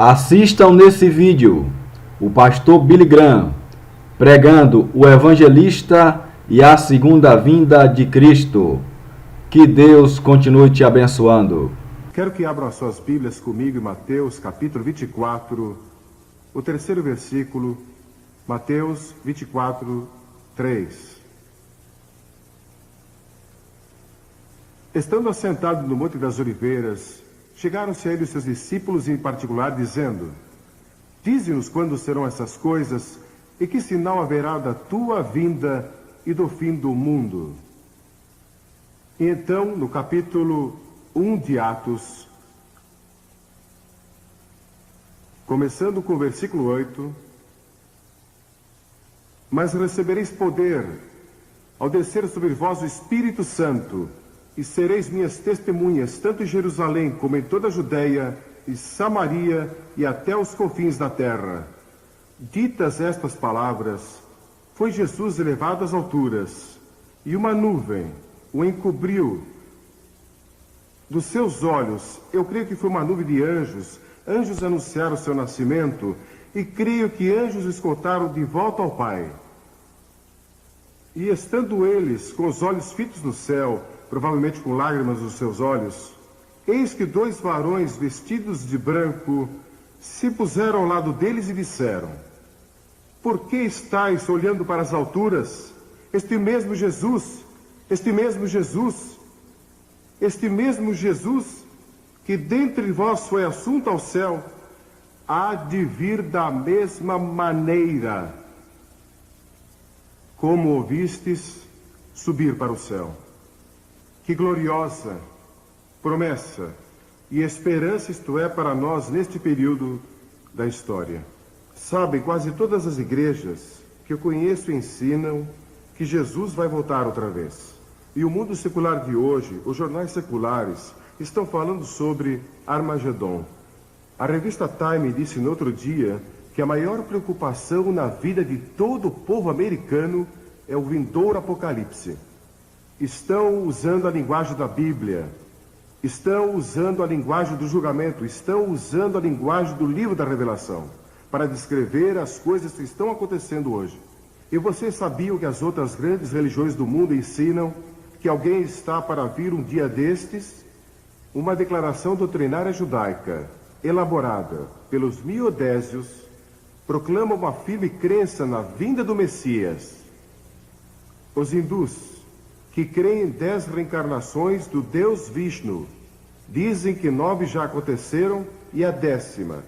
Assistam nesse vídeo o pastor Billy Graham pregando o evangelista e a segunda vinda de Cristo. Que Deus continue te abençoando. Quero que abram as suas Bíblias comigo em Mateus capítulo 24, o terceiro versículo, Mateus 24, 3. Estando assentado no Monte das Oliveiras, chegaram-se a ele os seus discípulos em particular, dizendo: Dize-nos quando serão essas coisas e que sinal haverá da tua vinda e do fim do mundo. E então, no capítulo 1 de Atos, começando com o versículo 8, mas recebereis poder ao descer sobre vós o Espírito Santo, e sereis minhas testemunhas, tanto em Jerusalém como em toda a Judéia e Samaria e até os confins da terra. Ditas estas palavras, foi Jesus elevado às alturas, e uma nuvem o encobriu dos seus olhos. Eu creio que foi uma nuvem de anjos. Anjos anunciaram o seu nascimento, e creio que anjos o escoltaram de volta ao Pai. E estando eles com os olhos fitos no céu, provavelmente com lágrimas nos seus olhos, eis que dois varões vestidos de branco se puseram ao lado deles e disseram: Por que estáis olhando para as alturas? Este mesmo Jesus que dentre vós foi assunto ao céu, há de vir da mesma maneira como ouvistes subir para o céu. Que gloriosa promessa e esperança isto é para nós neste período da história. Sabem, quase todas as igrejas que eu conheço ensinam que Jesus vai voltar outra vez. E o mundo secular de hoje, os jornais seculares, estão falando sobre Armagedon. A revista Time disse no outro dia que a maior preocupação na vida de todo o povo americano é o vindouro apocalipse. Estão usando a linguagem da Bíblia, estão usando a linguagem do julgamento, estão usando a linguagem do livro da Revelação para descrever as coisas que estão acontecendo hoje. E vocês sabiam que as outras grandes religiões do mundo ensinam que alguém está para vir um dia destes? Uma declaração doutrinária judaica, elaborada pelos miodésios, proclama uma firme crença na vinda do Messias. Os hindus, que creem em 10 reencarnações do Deus Vishnu, dizem que 9 já aconteceram e a 10ª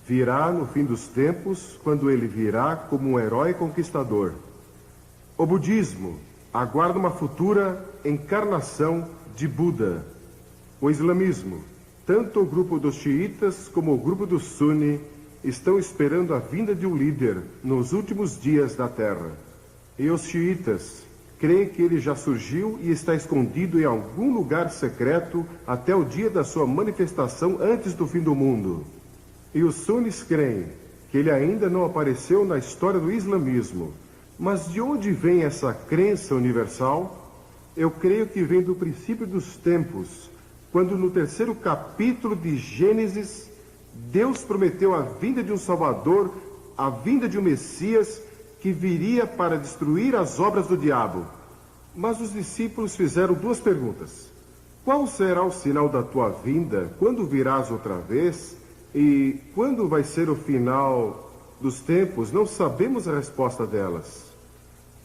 virá no fim dos tempos, quando ele virá como um herói conquistador. O budismo aguarda uma futura encarnação de Buda. O islamismo, tanto o grupo dos xiitas como o grupo dos suni, estão esperando a vinda de um líder nos últimos dias da terra. E os xiitas creem que ele já surgiu e está escondido em algum lugar secreto até o dia da sua manifestação antes do fim do mundo. E os sunis creem que ele ainda não apareceu na história do islamismo. Mas de onde vem essa crença universal? Eu creio que vem do princípio dos tempos, quando no 3º capítulo de Gênesis, Deus prometeu a vinda de um Salvador, a vinda de um Messias, que viria para destruir as obras do diabo. Mas os discípulos fizeram 2 perguntas. Qual será o sinal da tua vinda? Quando virás outra vez? E quando vai ser o final dos tempos? Não sabemos a resposta delas.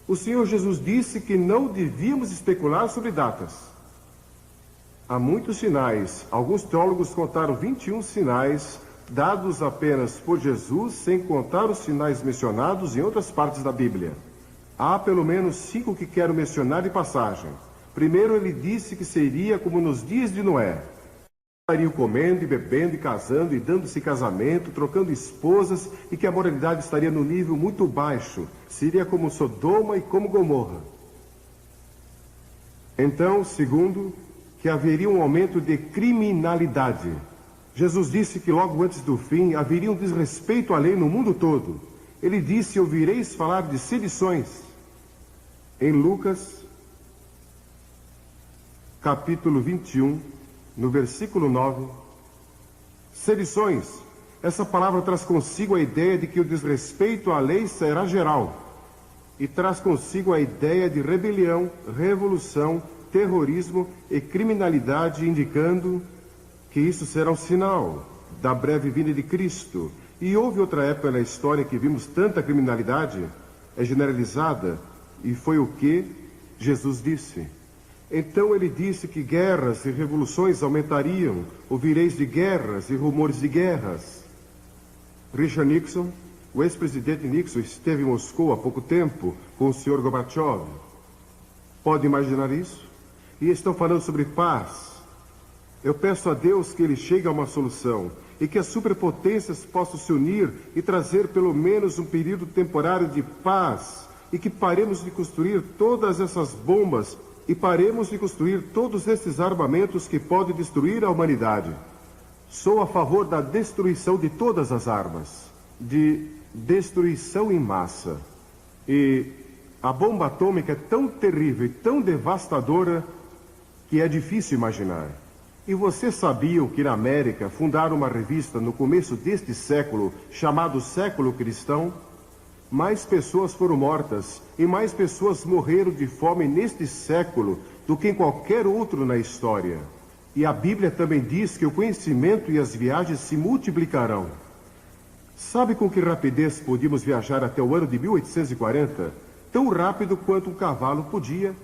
O Senhor Jesus disse que não devíamos especular sobre datas. Há muitos sinais. Alguns teólogos contaram 21 sinais dados apenas por Jesus, sem contar os sinais mencionados em outras partes da Bíblia. Há pelo menos 5 que quero mencionar de passagem. Primeiro, ele disse que seria como nos dias de Noé. Estariam comendo e bebendo e casando e dando-se casamento, trocando esposas, e que a moralidade estaria no nível muito baixo. Seria como Sodoma e como Gomorra. Então, segundo, que haveria um aumento de criminalidade. Jesus disse que logo antes do fim haveria um desrespeito à lei no mundo todo. Ele disse: ouvireis falar de sedições. Em Lucas, capítulo 21, no versículo 9, sedições, essa palavra traz consigo a ideia de que o desrespeito à lei será geral. E traz consigo a ideia de rebelião, revolução, terrorismo e criminalidade, indicando que isso será um sinal da breve vinda de Cristo. E houve outra época na história que vimos tanta criminalidade, é generalizada, e foi o que Jesus disse. Então ele disse que guerras e revoluções aumentariam, ouvireis de guerras e rumores de guerras. Richard Nixon, o ex-presidente Nixon, esteve em Moscou há pouco tempo com o Sr. Gorbachev. Pode imaginar isso? E estão falando sobre paz. Eu peço a Deus que ele chegue a uma solução e que as superpotências possam se unir e trazer pelo menos um período temporário de paz e que paremos de construir todas essas bombas e paremos de construir todos esses armamentos que podem destruir a humanidade. Sou a favor da destruição de todas as armas, de destruição em massa. E a bomba atômica é tão terrível e tão devastadora que é difícil imaginar. E vocês sabiam que na América fundaram uma revista no começo deste século, chamado Século Cristão? Mais pessoas foram mortas e mais pessoas morreram de fome neste século do que em qualquer outro na história. E a Bíblia também diz que o conhecimento e as viagens se multiplicarão. Sabe com que rapidez podíamos viajar até o ano de 1840? Tão rápido quanto um cavalo podia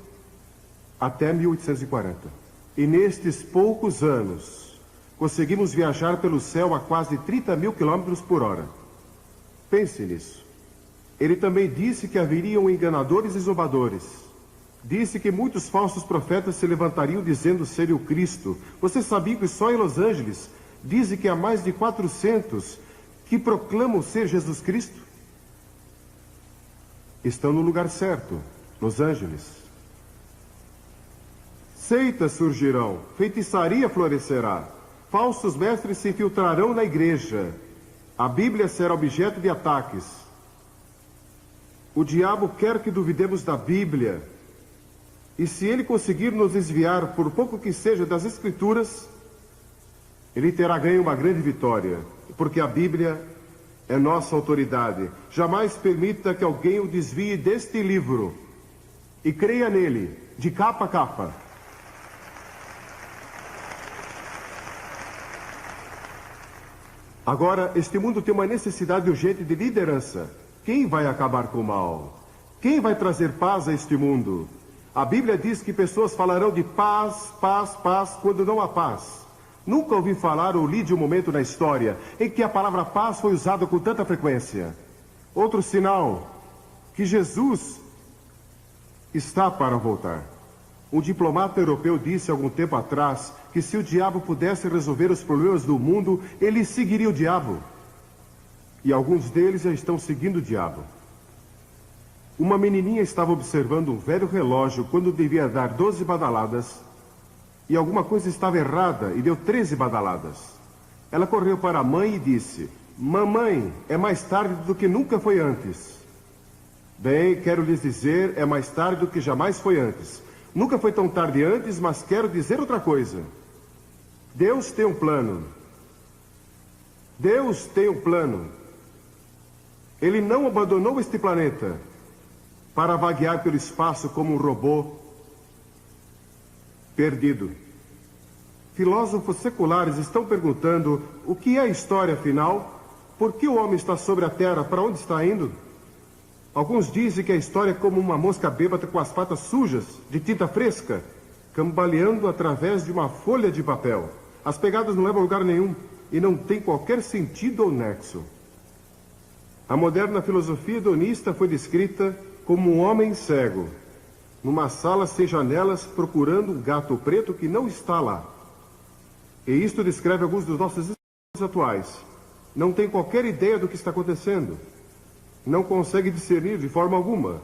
até 1840. E nestes poucos anos, conseguimos viajar pelo céu a quase 30 mil quilômetros por hora. Pense nisso. Ele também disse que haveriam enganadores e zombadores. Disse que muitos falsos profetas se levantariam dizendo ser o Cristo. Você sabia que só em Los Angeles dizem que há mais de 400 que proclamam ser Jesus Cristo? Estão no lugar certo, Los Angeles. Seitas surgirão, feitiçaria florescerá, falsos mestres se infiltrarão na igreja, a Bíblia será objeto de ataques. O diabo quer que duvidemos da Bíblia, e se ele conseguir nos desviar, por pouco que seja, das Escrituras, ele terá ganho uma grande vitória, porque a Bíblia é nossa autoridade. Jamais permita que alguém o desvie deste livro, e creia nele, de capa a capa. Agora, este mundo tem uma necessidade urgente de liderança. Quem vai acabar com o mal? Quem vai trazer paz a este mundo? A Bíblia diz que pessoas falarão de paz, paz, paz, quando não há paz. Nunca ouvi falar ou li de um momento na história em que a palavra paz foi usada com tanta frequência. Outro sinal que Jesus está para voltar. Um diplomata europeu disse algum tempo atrás que se o diabo pudesse resolver os problemas do mundo, ele seguiria o diabo. E alguns deles já estão seguindo o diabo. Uma menininha estava observando um velho relógio quando devia dar 12 badaladas, e alguma coisa estava errada e deu 13 badaladas. Ela correu para a mãe e disse: "Mamãe, é mais tarde do que nunca foi antes." Bem, quero lhes dizer, é mais tarde do que jamais foi antes. Nunca foi tão tarde antes, mas quero dizer outra coisa. Deus tem um plano. Deus tem um plano. Ele não abandonou este planeta para vaguear pelo espaço como um robô perdido. Filósofos seculares estão perguntando o que é a história afinal, por que o homem está sobre a Terra, para onde está indo? Alguns dizem que a história é como uma mosca bêbada com as patas sujas, de tinta fresca, cambaleando através de uma folha de papel. As pegadas não levam a lugar nenhum e não tem qualquer sentido ou nexo. A moderna filosofia hedonista foi descrita como um homem cego, numa sala sem janelas, procurando um gato preto que não está lá. E isto descreve alguns dos nossos atuais. Não tem qualquer ideia do que está acontecendo. Não consegue discernir de forma alguma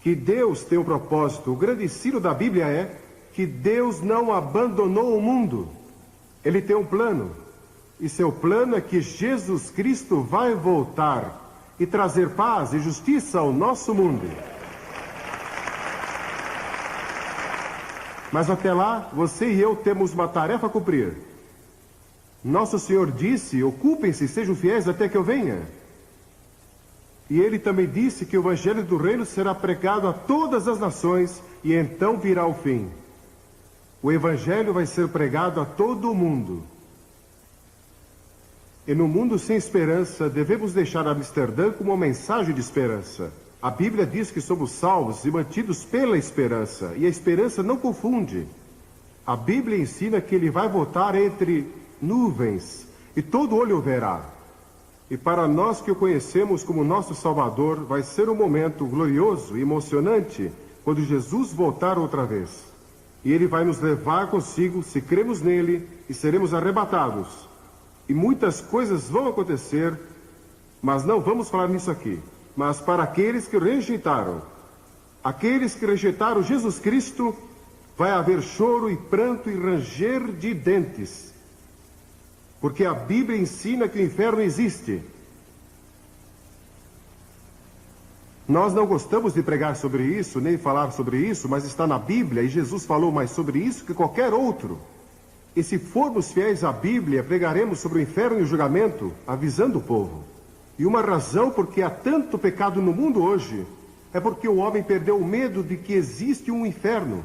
que Deus tem um propósito. O grande ensino da Bíblia é que Deus não abandonou o mundo. Ele tem um plano. E seu plano é que Jesus Cristo vai voltar e trazer paz e justiça ao nosso mundo. Mas até lá, você e eu temos uma tarefa a cumprir. Nosso Senhor disse: ocupem-se, sejam fiéis até que eu venha. E ele também disse que o evangelho do reino será pregado a todas as nações e então virá o fim. O evangelho vai ser pregado a todo o mundo. E no mundo sem esperança, devemos deixar Amsterdã como uma mensagem de esperança. A Bíblia diz que somos salvos e mantidos pela esperança, e a esperança não confunde. A Bíblia ensina que ele vai voltar entre nuvens, e todo olho o verá. E para nós que o conhecemos como nosso Salvador, vai ser um momento glorioso e emocionante quando Jesus voltar outra vez. E ele vai nos levar consigo, se cremos nele, e seremos arrebatados. E muitas coisas vão acontecer, mas não vamos falar nisso aqui. Mas para aqueles que rejeitaram, aqueles que rejeitaram Jesus Cristo, vai haver choro e pranto e ranger de dentes. Porque a Bíblia ensina que o inferno existe. Nós não gostamos de pregar sobre isso, nem falar sobre isso, mas está na Bíblia, e Jesus falou mais sobre isso que qualquer outro. E se formos fiéis à Bíblia, pregaremos sobre o inferno e o julgamento, avisando o povo. E uma razão porque há tanto pecado no mundo hoje, é porque o homem perdeu o medo de que existe um inferno.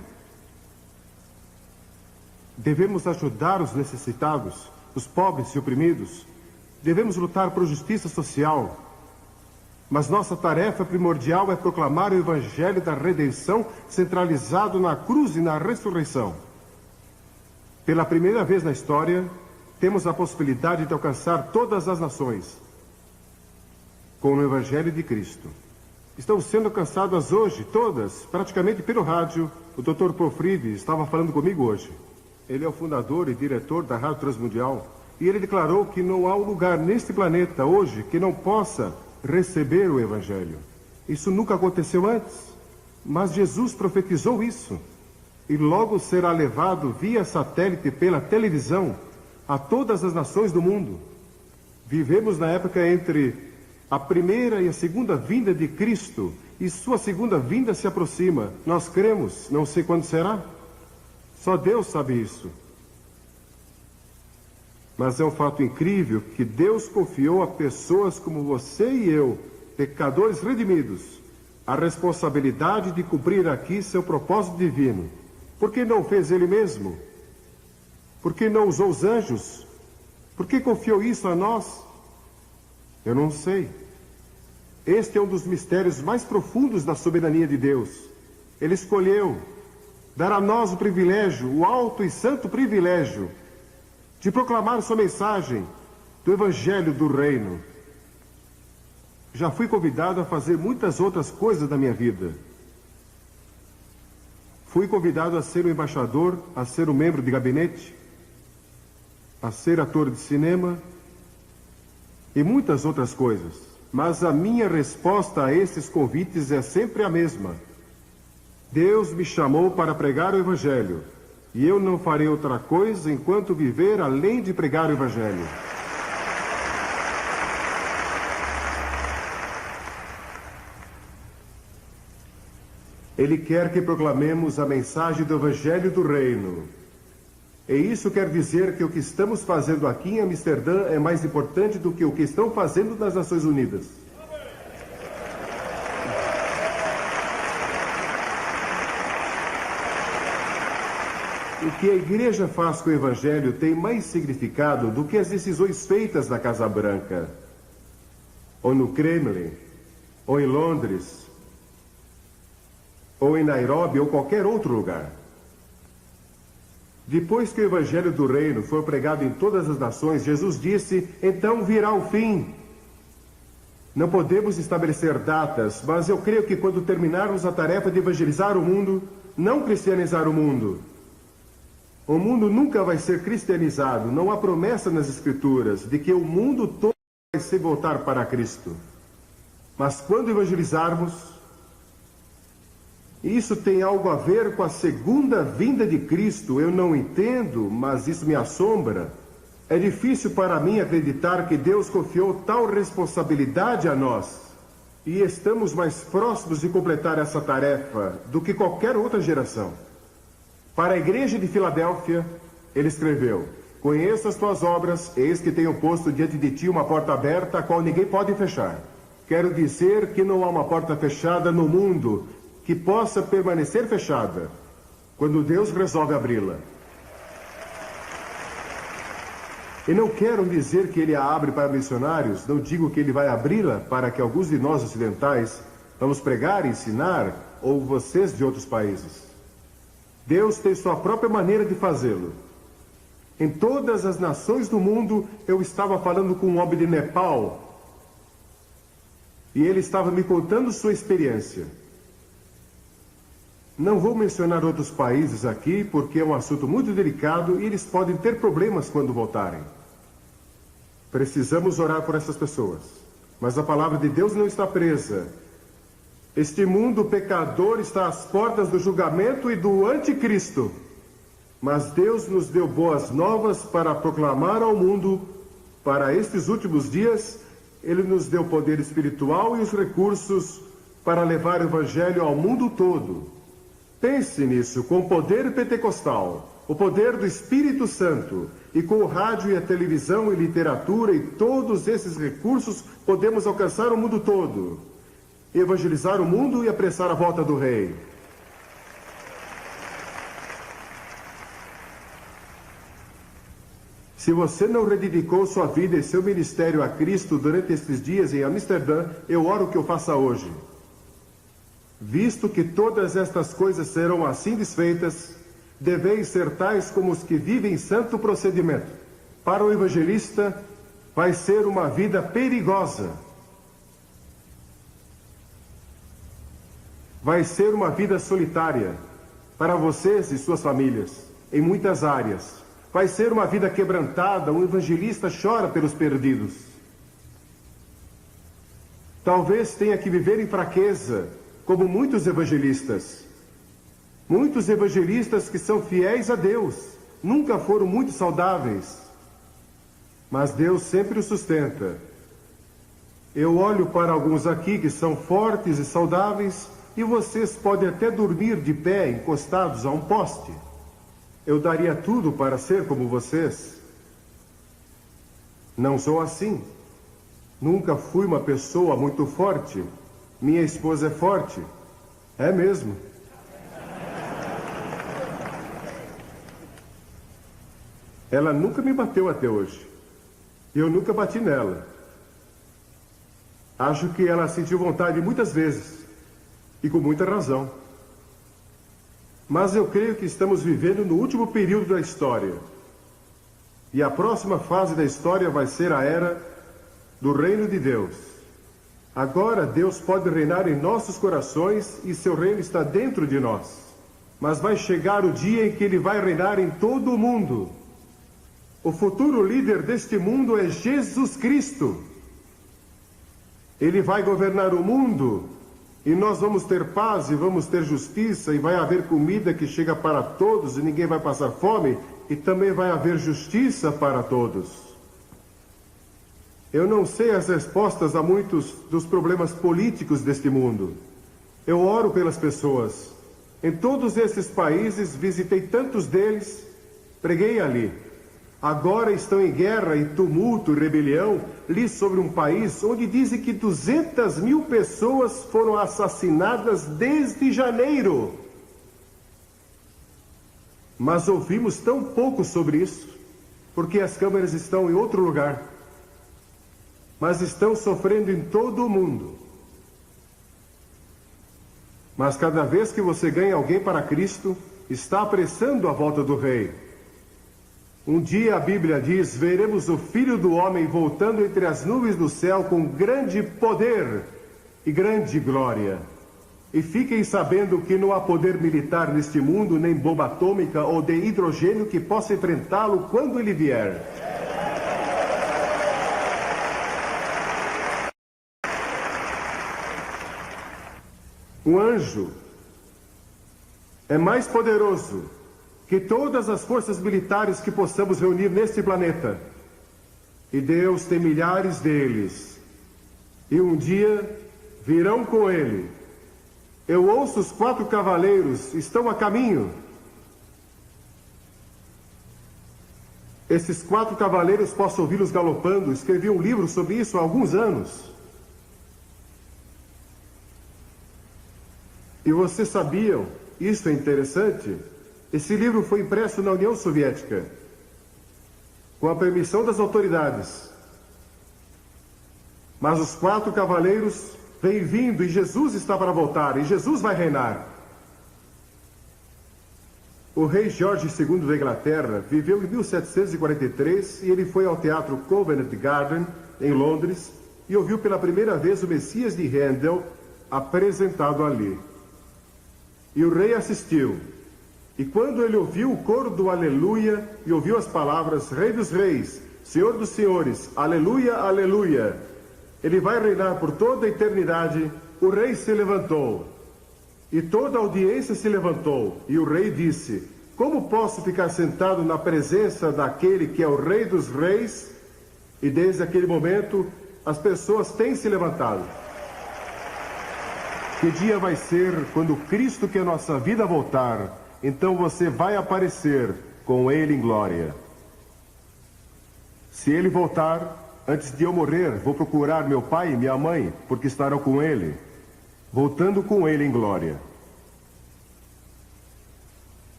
Devemos ajudar os necessitados, os pobres e oprimidos. Devemos lutar por justiça social. Mas nossa tarefa primordial é proclamar o evangelho da redenção centralizado na cruz e na ressurreição. Pela primeira vez na história, temos a possibilidade de alcançar todas as nações com o evangelho de Cristo. Estão sendo alcançadas hoje, todas, praticamente pelo rádio. O Dr. Pofride estava falando comigo hoje. Ele é o fundador e diretor da Rádio Transmundial, e ele declarou que não há um lugar neste planeta hoje que não possa receber o Evangelho. Isso nunca aconteceu antes, mas Jesus profetizou isso, e logo será levado via satélite pela televisão a todas as nações do mundo. Vivemos na época entre a primeira e a segunda vinda de Cristo, e sua segunda vinda se aproxima. Nós cremos, não sei quando será. Só Deus sabe isso. Mas é um fato incrível que Deus confiou a pessoas como você e eu, pecadores redimidos, a responsabilidade de cumprir aqui seu propósito divino. Por que não fez ele mesmo? Por que não usou os anjos? Por que confiou isso a nós? Eu não sei. Este é um dos mistérios mais profundos da soberania de Deus. Ele escolheu dar a nós o privilégio, o alto e santo privilégio, de proclamar sua mensagem do Evangelho do Reino. Já fui convidado a fazer muitas outras coisas da minha vida. Fui convidado a ser um embaixador, a ser um membro de gabinete, a ser ator de cinema e muitas outras coisas. Mas a minha resposta a esses convites é sempre a mesma. Deus me chamou para pregar o Evangelho, e eu não farei outra coisa enquanto viver além de pregar o Evangelho. Ele quer que proclamemos a mensagem do Evangelho do Reino. E isso quer dizer que o que estamos fazendo aqui em Amsterdã é mais importante do que o que estão fazendo nas Nações Unidas. O que a igreja faz com o Evangelho tem mais significado do que as decisões feitas na Casa Branca, ou no Kremlin, ou em Londres, ou em Nairobi, ou qualquer outro lugar. Depois que o Evangelho do Reino for pregado em todas as nações, Jesus disse, então virá o fim. Não podemos estabelecer datas, mas eu creio que quando terminarmos a tarefa de evangelizar o mundo, não cristianizar o mundo, o mundo nunca vai ser cristianizado. Não há promessa nas Escrituras de que o mundo todo vai se voltar para Cristo. Mas quando evangelizarmos, isso tem algo a ver com a segunda vinda de Cristo. Eu não entendo, mas isso me assombra. É difícil para mim acreditar que Deus confiou tal responsabilidade a nós. E estamos mais próximos de completar essa tarefa do que qualquer outra geração. Para a igreja de Filadélfia, ele escreveu, Conheço as tuas obras, eis que tenho posto diante de ti uma porta aberta, a qual ninguém pode fechar. Quero dizer que não há uma porta fechada no mundo que possa permanecer fechada quando Deus resolve abri-la. E não quero dizer que ele a abre para missionários, não digo que ele vai abri-la para que alguns de nós ocidentais vamos pregar e ensinar, ou vocês de outros países. Deus tem sua própria maneira de fazê-lo. Em todas as nações do mundo, eu estava falando com um homem de Nepal, e ele estava me contando sua experiência. Não vou mencionar outros países aqui, porque é um assunto muito delicado e eles podem ter problemas quando voltarem. Precisamos orar por essas pessoas. Mas a palavra de Deus não está presa. Este mundo pecador está às portas do julgamento e do anticristo. Mas Deus nos deu boas novas para proclamar ao mundo. Para estes últimos dias, Ele nos deu poder espiritual e os recursos para levar o Evangelho ao mundo todo. Pense nisso, com o poder pentecostal, o poder do Espírito Santo, e com o rádio e a televisão e literatura e todos esses recursos, podemos alcançar o mundo todo, evangelizar o mundo e apressar a volta do Rei. Se você não rededicou sua vida e seu ministério a Cristo durante estes dias em Amsterdã, eu oro que o faça hoje. Visto que todas estas coisas serão assim desfeitas, deveis ser tais como os que vivem em santo procedimento. Para o evangelista, vai ser uma vida perigosa. Vai ser uma vida solitária para vocês e suas famílias, em muitas áreas. Vai ser uma vida quebrantada, um evangelista chora pelos perdidos. Talvez tenha que viver em fraqueza, como muitos evangelistas. Muitos evangelistas que são fiéis a Deus, nunca foram muito saudáveis. Mas Deus sempre os sustenta. Eu olho para alguns aqui que são fortes e saudáveis, e vocês podem até dormir de pé, encostados a um poste. Eu daria tudo para ser como vocês. Não sou assim. Nunca fui uma pessoa muito forte. Minha esposa é forte. É mesmo. Ela nunca me bateu até hoje. Eu nunca bati nela. Acho que ela sentiu vontade muitas vezes. E com muita razão. Mas eu creio que estamos vivendo no último período da história. E a próxima fase da história vai ser a era do reino de Deus. Agora Deus pode reinar em nossos corações e seu reino está dentro de nós. Mas vai chegar o dia em que ele vai reinar em todo o mundo. O futuro líder deste mundo é Jesus Cristo. Ele vai governar o mundo. E nós vamos ter paz e vamos ter justiça e vai haver comida que chega para todos e ninguém vai passar fome e também vai haver justiça para todos. Eu não sei as respostas a muitos dos problemas políticos deste mundo. Eu oro pelas pessoas. Em todos esses países, visitei tantos deles, preguei ali. Agora estão em guerra e tumulto e rebelião. Li sobre um país onde dizem que 200.000 pessoas foram assassinadas desde janeiro. Mas ouvimos tão pouco sobre isso, porque as câmeras estão em outro lugar. Mas estão sofrendo em todo o mundo. Mas cada vez que você ganha alguém para Cristo, está apressando a volta do Rei. Um dia a Bíblia diz, veremos o Filho do Homem voltando entre as nuvens do céu com grande poder e grande glória. E fiquem sabendo que não há poder militar neste mundo, nem bomba atômica ou de hidrogênio que possa enfrentá-lo quando ele vier. Um anjo é mais poderoso que todas as forças militares que possamos reunir neste planeta. E Deus tem milhares deles. E um dia virão com ele. Eu ouço os 4 cavaleiros, estão a caminho. Esses 4 cavaleiros, posso ouvi-los galopando. Escrevi um livro sobre isso há alguns anos. E vocês sabiam, isso é interessante, esse livro foi impresso na União Soviética, com a permissão das autoridades. Mas os 4 cavaleiros vêm vindo e Jesus está para voltar, e Jesus vai reinar. O rei George II da Inglaterra viveu em 1743 e ele foi ao teatro Covent Garden, em Londres, e ouviu pela primeira vez o Messias de Handel apresentado ali. E o rei assistiu. E quando ele ouviu o coro do Aleluia e ouviu as palavras Rei dos Reis, Senhor dos Senhores, Aleluia, Aleluia, ele vai reinar por toda a eternidade, o rei se levantou. E toda a audiência se levantou, e o rei disse: como posso ficar sentado na presença daquele que é o Rei dos Reis? E desde aquele momento, as pessoas têm se levantado. Que dia vai ser quando Cristo, que é nossa vida, voltar? Então você vai aparecer com Ele em glória. Se Ele voltar, antes de eu morrer, vou procurar meu pai e minha mãe, porque estarão com Ele, voltando com Ele em glória.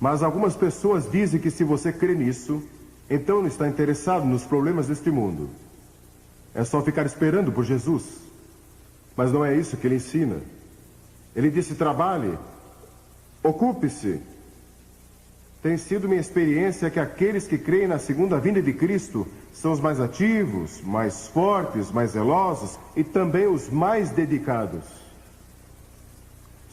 Mas algumas pessoas dizem que se você crê nisso, então não está interessado nos problemas deste mundo. É só ficar esperando por Jesus. Mas não é isso que ele ensina. Ele disse: trabalhe, ocupe-se. Tem sido minha experiência que aqueles que creem na segunda vinda de Cristo são os mais ativos, mais fortes, mais zelosos e também os mais dedicados.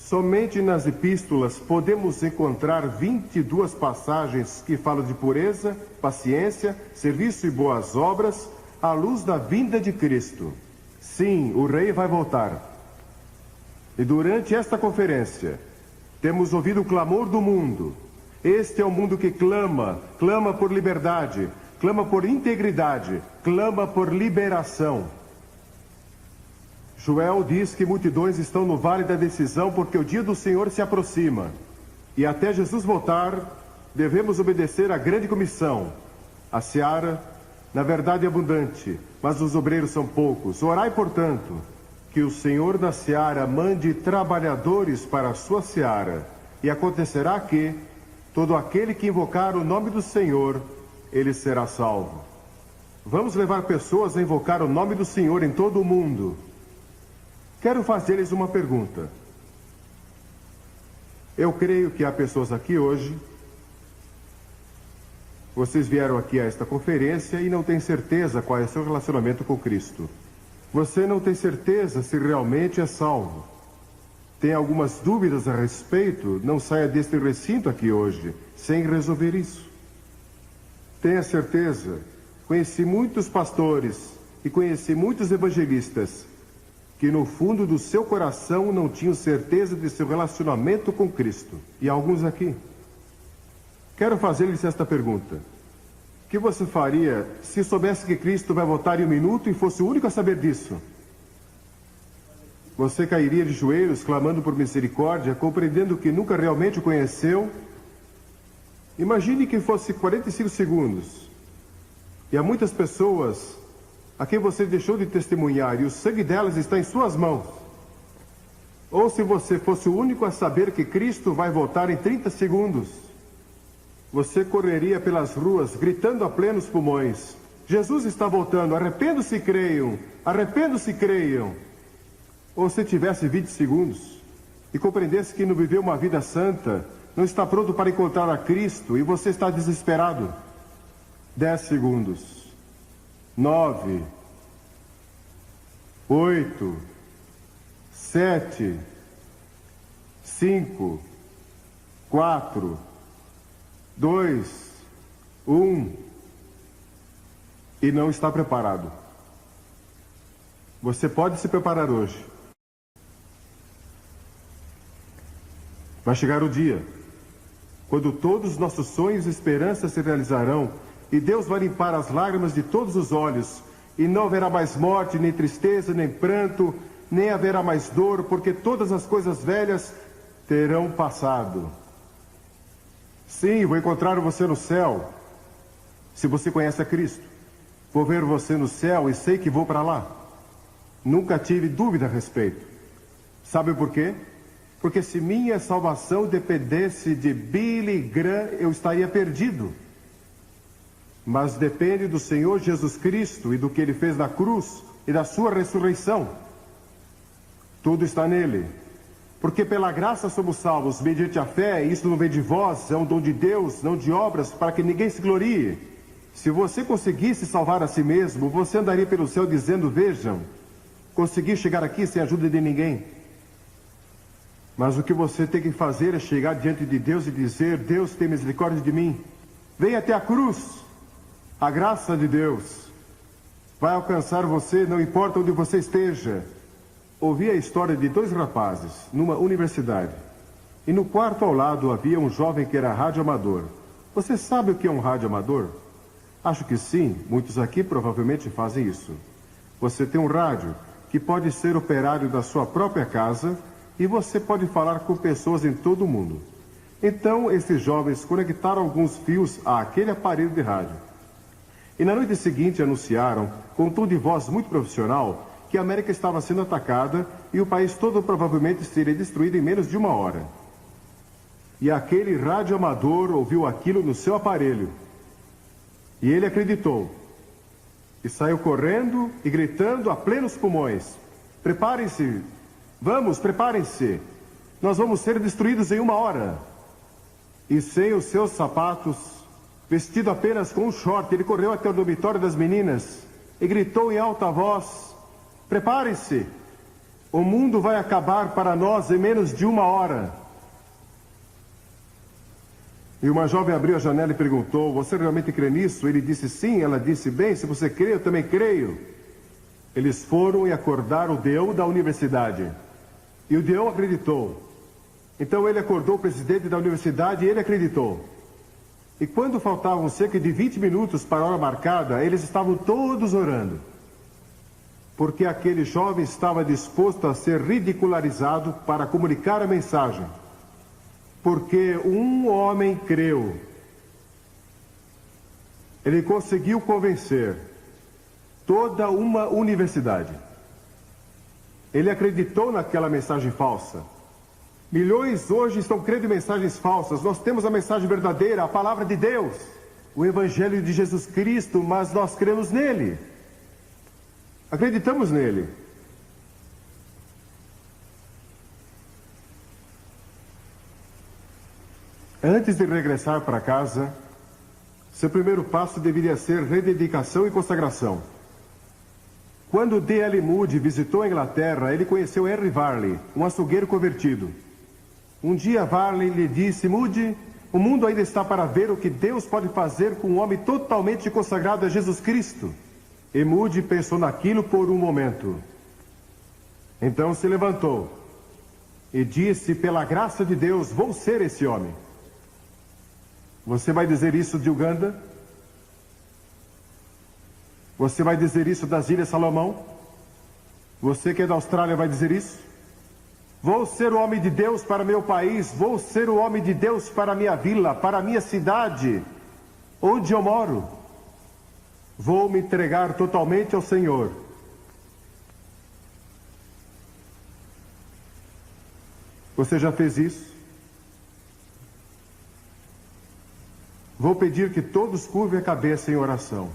Somente nas epístolas podemos encontrar 22 passagens que falam de pureza, paciência, serviço e boas obras à luz da vinda de Cristo. Sim, o rei vai voltar. E durante esta conferência, temos ouvido o clamor do mundo. Este é o mundo que clama, clama por liberdade, clama por integridade, clama por liberação. Joel diz que multidões estão no vale da decisão porque o dia do Senhor se aproxima. E até Jesus voltar, devemos obedecer à grande comissão. A seara, na verdade, é abundante, mas os obreiros são poucos. Orai, portanto, que o Senhor da seara mande trabalhadores para a sua seara. E acontecerá que todo aquele que invocar o nome do Senhor, ele será salvo. Vamos levar pessoas a invocar o nome do Senhor em todo o mundo. Quero fazer-lhes uma pergunta. Eu creio que há pessoas aqui hoje. Vocês vieram aqui a esta conferência e não têm certeza qual é o seu relacionamento com Cristo. Você não tem certeza se realmente é salvo. Tem algumas dúvidas a respeito? Não saia deste recinto aqui hoje sem resolver isso. Tenha certeza. Conheci muitos pastores e conheci muitos evangelistas que no fundo do seu coração não tinham certeza de seu relacionamento com Cristo. E alguns aqui. Quero fazer-lhes esta pergunta. O que você faria se soubesse que Cristo vai voltar em um minuto e fosse o único a saber disso? Você cairia de joelhos, clamando por misericórdia, compreendendo que nunca realmente o conheceu? Imagine que fosse 45 segundos. E há muitas pessoas a quem você deixou de testemunhar, e o sangue delas está em suas mãos. Ou se você fosse o único a saber que Cristo vai voltar em 30 segundos, você correria pelas ruas, gritando a plenos pulmões: Jesus está voltando, arrependam-se e creiam, arrependam-se e creiam. Ou se tivesse 20 segundos, e compreendesse que não viveu uma vida santa, não está pronto para encontrar a Cristo, e você está desesperado. 10 segundos. 9, 8, 7, 5, 4, 2, 1, e não está preparado. Você pode se preparar hoje. Vai chegar o dia quando todos os nossos sonhos e esperanças se realizarão, e Deus vai limpar as lágrimas de todos os olhos, e não haverá mais morte, nem tristeza, nem pranto, nem haverá mais dor, porque todas as coisas velhas terão passado. Sim, vou encontrar você no céu. Se você conhece a Cristo, vou ver você no céu e sei que vou para lá. Nunca tive dúvida a respeito. Sabe por quê? Porque se minha salvação dependesse de Billy Graham, eu estaria perdido. Mas depende do Senhor Jesus Cristo e do que Ele fez na cruz e da sua ressurreição. Tudo está nele. Porque pela graça somos salvos, mediante a fé, e isso não vem de vós, é um dom de Deus, não de obras, para que ninguém se glorie. Se você conseguisse salvar a si mesmo, você andaria pelo céu dizendo, vejam, consegui chegar aqui sem a ajuda de ninguém. Mas o que você tem que fazer é chegar diante de Deus e dizer, Deus tem misericórdia de mim. Venha até a cruz. A graça de Deus vai alcançar você, não importa onde você esteja. Ouvi a história de 2 rapazes numa universidade. E no quarto ao lado havia um jovem que era radioamador. Você sabe o que é um radioamador? Acho que sim, muitos aqui provavelmente fazem isso. Você tem um rádio que pode ser operário da sua própria casa e você pode falar com pessoas em todo o mundo. Então, esses jovens conectaram alguns fios àquele aparelho de rádio. E na noite seguinte anunciaram, com um tom de voz muito profissional, que a América estava sendo atacada e o país todo provavelmente seria destruído em menos de 1 hora. E aquele radioamador ouviu aquilo no seu aparelho. E ele acreditou. E saiu correndo e gritando a plenos pulmões. Preparem-se! Vamos, preparem-se! Nós vamos ser destruídos em 1 hora. E sem os seus sapatos, vestido apenas com um short, ele correu até o dormitório das meninas e gritou em alta voz, preparem-se! O mundo vai acabar para nós em menos de 1 hora. E uma jovem abriu a janela e perguntou, você realmente crê nisso? Ele disse sim, ela disse, bem, se você crê, eu também creio. Eles foram e acordaram o Deão da universidade. E o Deão acreditou. Então ele acordou o presidente da universidade e ele acreditou. E quando faltavam cerca de 20 minutos para a hora marcada, eles estavam todos orando. Porque aquele jovem estava disposto a ser ridicularizado para comunicar a mensagem. Porque um homem creu. Ele conseguiu convencer toda uma universidade. Ele acreditou naquela mensagem falsa. Milhões hoje estão crendo em mensagens falsas. Nós temos a mensagem verdadeira, a palavra de Deus, o Evangelho de Jesus Cristo, mas nós cremos nele. Acreditamos nele. Antes de regressar para casa, seu primeiro passo deveria ser rededicação e consagração. Quando D.L. Moody visitou a Inglaterra, ele conheceu Henry Varley, um açougueiro convertido. Um dia Varley lhe disse, Moody, o mundo ainda está para ver o que Deus pode fazer com um homem totalmente consagrado a Jesus Cristo. E Moody pensou naquilo por um momento. Então se levantou e disse, pela graça de Deus, vou ser esse homem. Você vai dizer isso de Uganda? Você vai dizer isso das Ilhas Salomão? Você que é da Austrália vai dizer isso? Vou ser o homem de Deus para meu país, vou ser o homem de Deus para minha vila, para minha cidade, onde eu moro. Vou me entregar totalmente ao Senhor. Você já fez isso? Vou pedir que todos curvem a cabeça em oração.